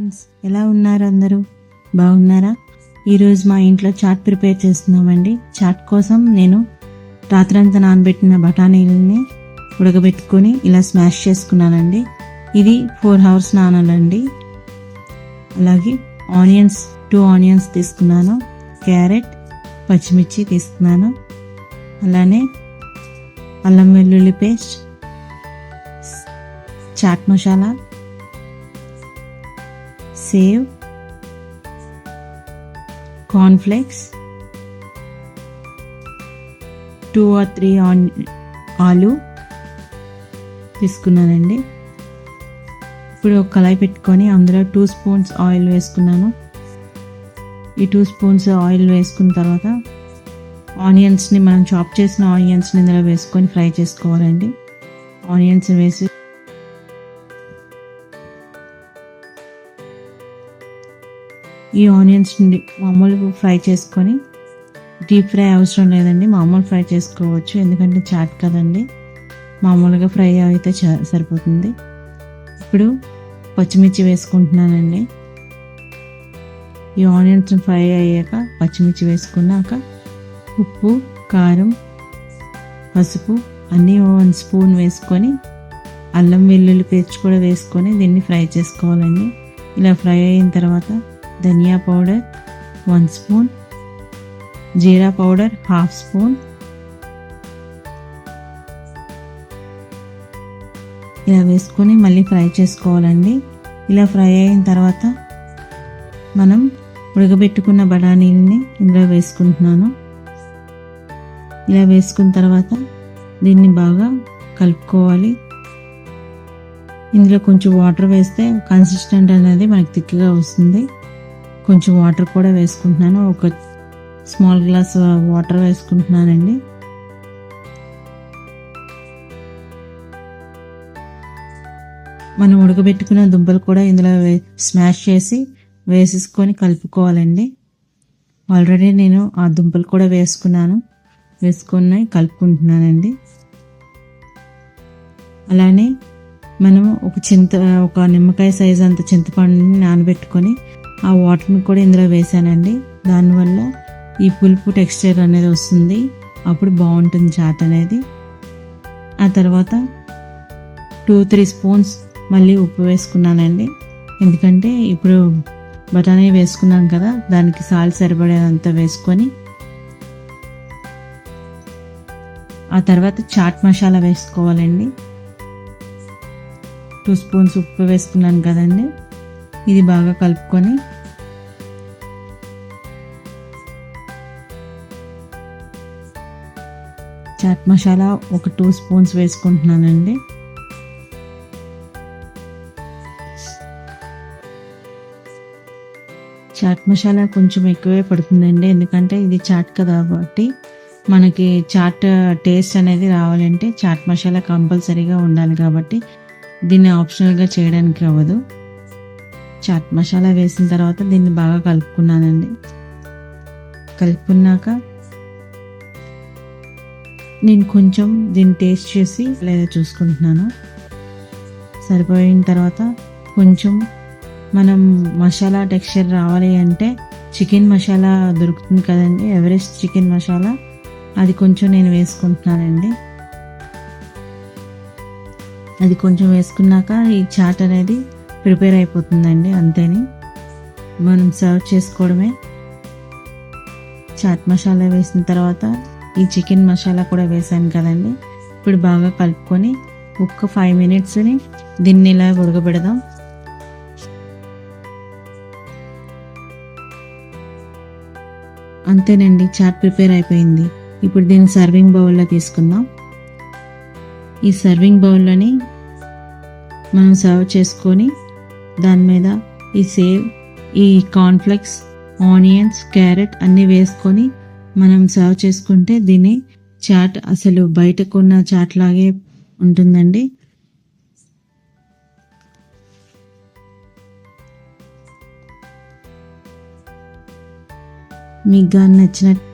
Friends, ఎలా ఉన్నారు అందరూ? బాగున్నారా? ఈరోజు మా ఇంట్లో చాట్ ప్రిపేర్ చేస్తున్నామండి. చాట్ కోసం నేను రాత్రంతా నానబెట్టిన బఠానీలని ఉడకబెట్టుకొని ఇలా స్మాష్ చేసుకున్నానండి. ఇది 4 hours నానాలండి. అలాగే ఆనియన్స్ 2 ఆనియన్స్ తీసుకున్నాను, క్యారెట్, పచ్చిమిర్చి తీసుకున్నాను, అలానే అల్లం వెల్లుల్లి paste, chaat masala, sev, cornflakes, 2 or 3 ఆలు తీసుకున్నానండి. ఇప్పుడు ఒక కళాయి పెట్టుకొని అందులో 2 spoons ఆయిల్ వేసుకున్నాను. ఈ 2 spoons ఆయిల్ వేసుకున్న తర్వాత ఆనియన్స్ని, మనం చాప్ చేసిన ఆనియన్స్ని ఇందులో వేసుకొని ఫ్రై చేసుకోవాలండి. ఆనియన్స్ వేసి ఈ ఆనియన్స్ని మామూలుగా ఫ్రై చేసుకొని, డీప్ ఫ్రై అవసరం లేదండి, మామూలు ఫ్రై చేసుకోవచ్చు, ఎందుకంటే చాట్ కదండి, మామూలుగా ఫ్రై అయితే సరిపోతుంది. ఇప్పుడు పచ్చిమిర్చి వేసుకుంటున్నానండి. ఈ ఆనియన్స్ ఫ్రై అయ్యాక పచ్చిమిర్చి వేసుకున్నాక ఉప్పు, కారం, పసుపు అన్నీ 1 spoon వేసుకొని అల్లం వెల్లుల్లి పేస్ట్ కూడా వేసుకొని దీన్ని ఫ్రై చేసుకోవాలండి. ఇలా ఫ్రై అయిన తర్వాత ధనియా పౌడర్ 1 spoon, జీరా పౌడర్ 1/2 spoon, ఇలా వేసుకొని మళ్ళీ ఫ్రై చేసుకోవాలండి. ఇలా ఫ్రై అయిన తర్వాత మనం ఉడకబెట్టుకున్న బఠానీలని ఇందులో వేసుకుంటున్నాను. ఇలా వేసుకున్న తర్వాత దీన్ని బాగా కలుపుకోవాలి. ఇందులో కొంచెం వాటర్ వేస్తే కన్సిస్టెంట్ అనేది మనకి థిక్గా వస్తుంది. కొంచెం వాటర్ కూడా వేసుకుంటున్నాను, ఒక స్మాల్ గ్లాస్ వాటర్ వేసుకుంటున్నానండి. మనం ఉడకబెట్టుకున్న దుంపలు కూడా ఇందులో స్మాష్ చేసి వేసేసుకొని కలుపుకోవాలండి. ఆల్రెడీ నేను ఆ దుంపలు కూడా వేసుకొని కలుపుకుంటున్నానండి. అలానే మనము ఒక నిమ్మకాయ సైజ్ అంత చింతపండుని నానబెట్టుకొని ఆ వాటర్ని కూడా ఇందులో వేసానండి. దానివల్ల ఈ పులుపు టెక్స్చర్ అనేది వస్తుంది, అప్పుడు బాగుంటుంది చాట్ అనేది. ఆ తర్వాత 2-3 spoons మళ్ళీ ఉప్పు వేసుకున్నానండి, ఎందుకంటే ఇప్పుడు బఠానీ వేసుకున్నాం కదా, దానికి సాల్ట్ సరిపడేదంతా వేసుకొని ఆ తర్వాత చాట్ మసాలా వేసుకోవాలండి. 2 spoons ఉప్పు వేసుకున్నాను కదండి, ఇది బాగా కలుపుకొని చాట్ మసాలా ఒక 2 spoons వేసుకుంటున్నానండి. చాట్ మసాలా కొంచెం ఎక్కువే పడుతుందండి, ఎందుకంటే ఇది చాట్ కదా, కాబట్టి మనకి చాట్ టేస్ట్ అనేది రావాలంటే చాట్ మసాలా కంపల్సరీగా ఉండాలి, కాబట్టి దీన్ని ఆప్షనల్గా చేయడానికి అవ్వదు. చాట్ మసాలా వేసిన తర్వాత దీన్ని బాగా కలుపుకున్నానండి. కలుపుకున్నాక నేను కొంచెం దీన్ని టేస్ట్ చేసి లేదా చూసుకుంటున్నాను. సరిపోయిన తర్వాత కొంచెం మనం మసాలా టెక్స్చర్ రావాలి అంటే చికెన్ మసాలా దొరుకుతుంది కదండి, ఎవరెస్ట్ చికెన్ మసాలా, అది కొంచెం నేను వేసుకుంటున్నానండి. అది కొంచెం వేసుకున్నాక ఈ చాట్ అనేది ప్రిపేర్ అయిపోతుందండి, అంతేని మనం సర్వ్ చేసుకోవడమే. చాట్ మసాలా వేసిన తర్వాత ఈ చికెన్ మసాలా కూడా వేసాను కదండి, ఇప్పుడు బాగా కలుపుకొని ఒక్క 5 minutesని దీన్ని ఇలా ఉడకబెడదాం. అంతేనండి, చాట్ ప్రిపేర్ అయిపోయింది. ఇప్పుడు దీన్ని సర్వింగ్ బౌల్లో తీసుకుందాం. ఈ సర్వింగ్ బౌల్లోని మనం సర్వ్ చేసుకొని దాని మీద ఈ సేవ్, ఈ కార్న్ఫ్లేక్స్, ఆనియన్స్, క్యారెట్ అన్నీ వేసుకొని మనం సర్వ్ చేసుకుంటే దీన్ని చాట్ అసలు బయటకున్న చాట్ లాగే ఉంటుందండి. మీకు కానీ నచ్చినట్టు